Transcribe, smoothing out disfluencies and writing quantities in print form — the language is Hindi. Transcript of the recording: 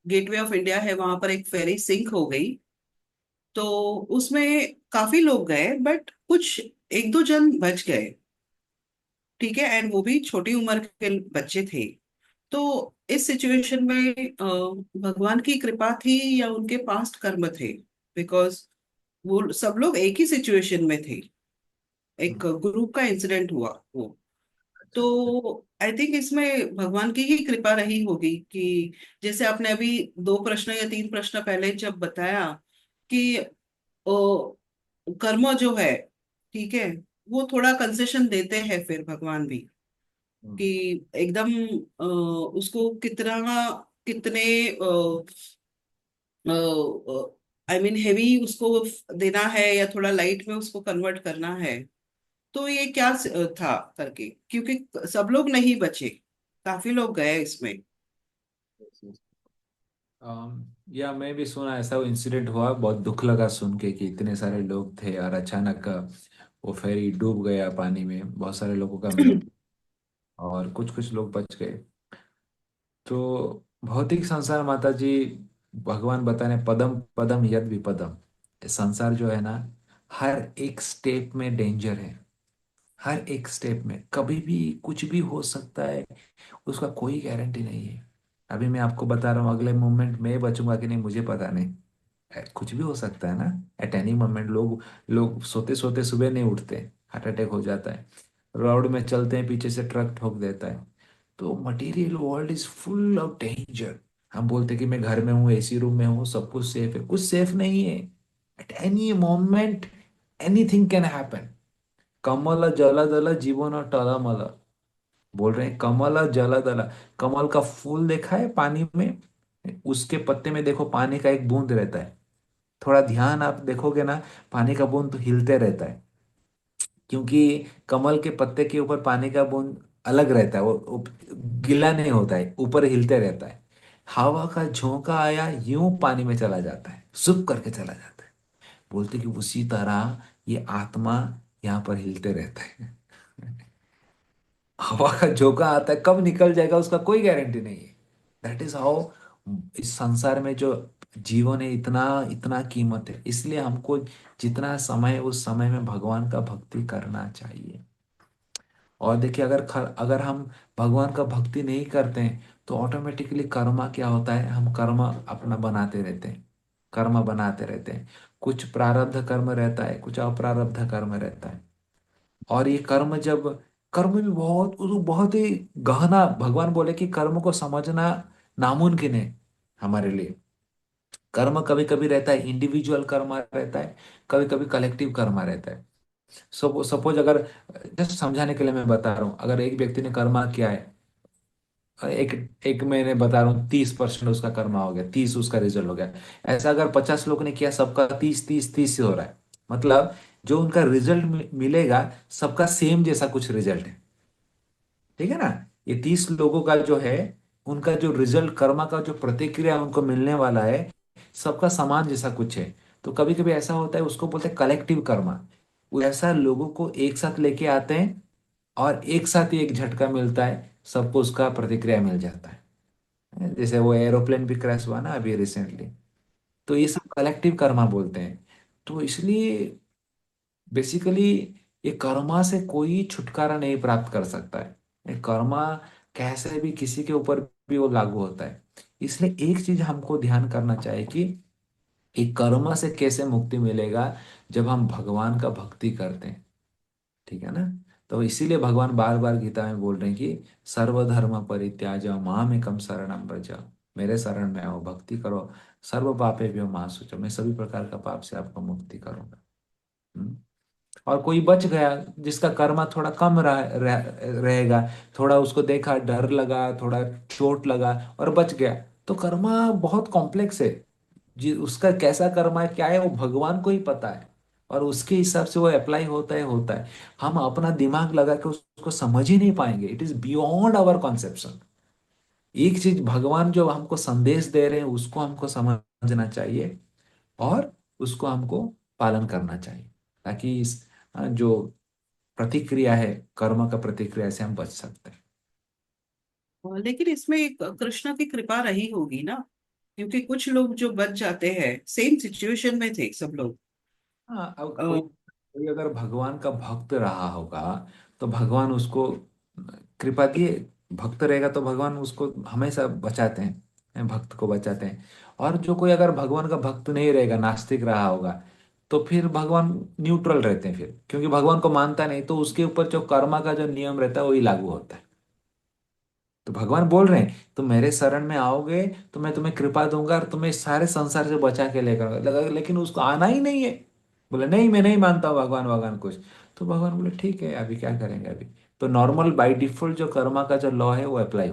गेटवे ऑफ इंडिया है, वहां पर एक फेरी सिंक हो गई। तो उसमें काफी लोग गए, बट कुछ एक दो जन बच गए। ठीक है, एंड वो भी छोटी उम्र के बच्चे थे। तो इस सिचुएशन में भगवान की कृपा थी या उनके पास्ट कर्म थे? बिकॉज वो सब लोग एक ही सिचुएशन में थे। एक ग्रुप का इंसिडेंट हुआ वो। अच्छा। तो आई थिंक इसमें भगवान की ही कृपा रही होगी कि जैसे आपने अभी दो प्रश्न या तीन प्रश्न पहले जब बताया कि ओ, कर्म जो है, ठीक है, वो थोड़ा कंसेशन देते हैं फिर भगवान भी, हम्म। कि एकदम उसको कितना, कितने आई मीन हेवी उसको देना है या थोड़ा लाइट में उसको कन्वर्ट करना है। तो ये क्या था करके, क्योंकि सब लोग नहीं बचे, काफी लोग गए इसमें। या मैं भी सुना ऐसा वो इंसिडेंट हुआ, बहुत दुख लगा सुन के कि इतने सारे लोग थे और अचानक वो फेरी डूब गया पानी में, बहुत सारे लोगों का मृत्यु और कुछ कुछ लोग बच गए। तो भौतिक संसार माता जी, भगवान बताने पदम पदम यद विपदम, ये संसार जो है ना, हर एक स्टेप में डेंजर है। हर एक स्टेप में कभी भी कुछ भी हो सकता है, उसका कोई गारंटी नहीं है। अभी मैं आपको बता रहा हूँ, अगले मोमेंट में बचूंगा कि नहीं मुझे पता नहीं। कुछ भी हो सकता है ना। एट एनी मोमेंट लोग लोग सोते सोते सुबह नहीं उठते, हार्ट अटैक हो जाता है। रोड में चलते हैं, पीछे से ट्रक ठोक देता है। तो material world is full of danger. हम बोलते कि मैं घर में हूँ, एसी रूम में हूँ, सब कुछ सेफ है, कुछ सेफ नहीं है। At any moment anything can happen. कमल जलदल जीवन टलमल, बोल रहे हैं कमल जलदल। कमल का फूल देखा है पानी में, उसके पत्ते में देखो पानी का एक बूंद रहता है। थोड़ा ध्यान आप देखोगे ना, पानी का बूंद तो हिलते रहता है, क्योंकि कमल के पत्ते के ऊपर पानी का बूंद अलग रहता है, वो गीला नहीं होता है, ऊपर हिलते रहता है। हवा का झोंका आया यूं पानी में चला जाता है, सुप करके चला जाता है। बोलते कि उसी तरह ये आत्मा यहाँ पर हिलते रहता है। हवा का झोंका आता है, कब निकल जाएगा उसका कोई गारंटी नहीं है। दैट इज हाउ इस संसार में जो जीवन है, इतना इतना कीमत है, इसलिए हमको जितना समय है, उस समय में भगवान का भक्ति करना चाहिए। और देखिए, अगर हम भगवान का भक्ति नहीं करते हैं तो ऑटोमेटिकली कर्मा क्या होता है, हम कर्म अपना बनाते रहते हैं। कर्म बनाते रहते हैं। कुछ प्रारब्ध कर्म रहता है, कुछ अप्रारब्ध कर्म रहता है। और ये कर्म जब, कर्म भी बहुत ही गहना, भगवान बोले कि कर्म को समझना नामुमकिन है हमारे लिए। कर्म कभी कभी रहता है इंडिविजुअल कर्म रहता है, कभी कभी कलेक्टिव कर्म रहता है। सपोज अगर, जस्ट समझाने के लिए मैं बता रहा हूँ, अगर एक व्यक्ति ने कर्मा किया है, एक एक महीने बता रहा हूँ, 30% उसका कर्मा हो गया, 30 उसका रिजल्ट हो गया। ऐसा अगर 50 लोग ने किया, सबका 30 30 30 हो रहा है। मतलब जो उनका रिजल्ट मिलेगा, सबका सेम जैसा कुछ रिजल्ट है। ठीक है ना। ये 30 लोगों का जो है, उनका जो रिजल्ट, कर्मा का जो प्रतिक्रिया उनको मिलने वाला है, सबका समान जैसा कुछ है। तो कभी कभी ऐसा होता है, उसको बोलते हैं कलेक्टिव कर्मा। वो ऐसा लोगों को एक साथ लेके आते हैं और एक साथ ही एक झटका मिलता है, सबको उसका प्रतिक्रिया मिल जाता है। जैसे वो एरोप्लेन भी क्रैश हुआ ना अभी रिसेंटली। तो ये सब कलेक्टिव कर्मा बोलते हैं। तो इसलिए बेसिकली ये कर्मा से कोई छुटकारा नहीं प्राप्त कर सकता है। ये कर्मा कैसे भी किसी के ऊपर भी वो लागू होता है। इसलिए एक चीज हमको ध्यान करना चाहिए कि ये कर्मा से कैसे मुक्ति मिलेगा, जब हम भगवान का भक्ति करते हैं। ठीक है ना। तो इसीलिए भगवान बार बार गीता में बोल रहे हैं कि सर्वधर्म परित्याज मामेकम शरणम व्रज। मेरे शरण में आओ, भक्ति करो, सर्व पापेभ्यो मां शुचो, मैं सभी प्रकार का पाप से आपको मुक्ति करूंगा। हम्म? और कोई बच गया, जिसका कर्मा थोड़ा कम रहेगा, थोड़ा उसको देखा, डर लगा, थोड़ा चोट लगा और बच गया, तो कर्मा बहुत कॉम्प्लेक्स है। जी, उसका कैसा कर्मा है, क्या है, वो भगवान को ही पता है। और उसके हिसाब से वो अप्लाई होता है। हम अपना दिमाग लगा के उसको समझ ही नहीं पाएंगे, it is beyond our conception. एक चीज भगवान जो हमको संदेश दे रहे हैं, उसको हमको समझना चाहिए और उसको हमको पालन करना चाहिए, ताकि इस जो प्रतिक्रिया है, कर्म का प्रतिक्रिया से हम बच सकते हैं। लेकिन इसमें एक कृष्ण की कृपा रही होगी ना, क्योंकि कुछ लोग जो बच जाते हैं, सेम सिचुएशन में थे सब लोग। हाँ, अब अ, कोई कोई अगर भगवान का भक्त रहा होगा तो भगवान उसको कृपा दिए। भक्त रहेगा तो भगवान उसको हमेशा बचाते हैं, भक्त को बचाते हैं। और जो कोई अगर भगवान का भक्त नहीं रहेगा, नास्तिक रहा होगा, तो फिर भगवान न्यूट्रल रहते हैं फिर, क्योंकि भगवान को मानता नहीं तो उसके ऊपर जो कर्मा का जो नियम रहता है वही लागू होता है। तो भगवान बोल रहे हैं तुम मेरे शरण में आओगे तो मैं तुम्हें कृपा दूंगा और तुम्हें सारे संसार से बचा के लेकर लेकिन उसको आना ही नहीं है। बोले नहीं, मैं नहीं मानता हूँ भगवान भगवान कुछ। तो भगवान बोले ठीक है, अभी क्या करेंगे अभी। तो नॉर्मल बाय डिफॉल्ट जो कर्मा का जो लॉ है वो अप्लाई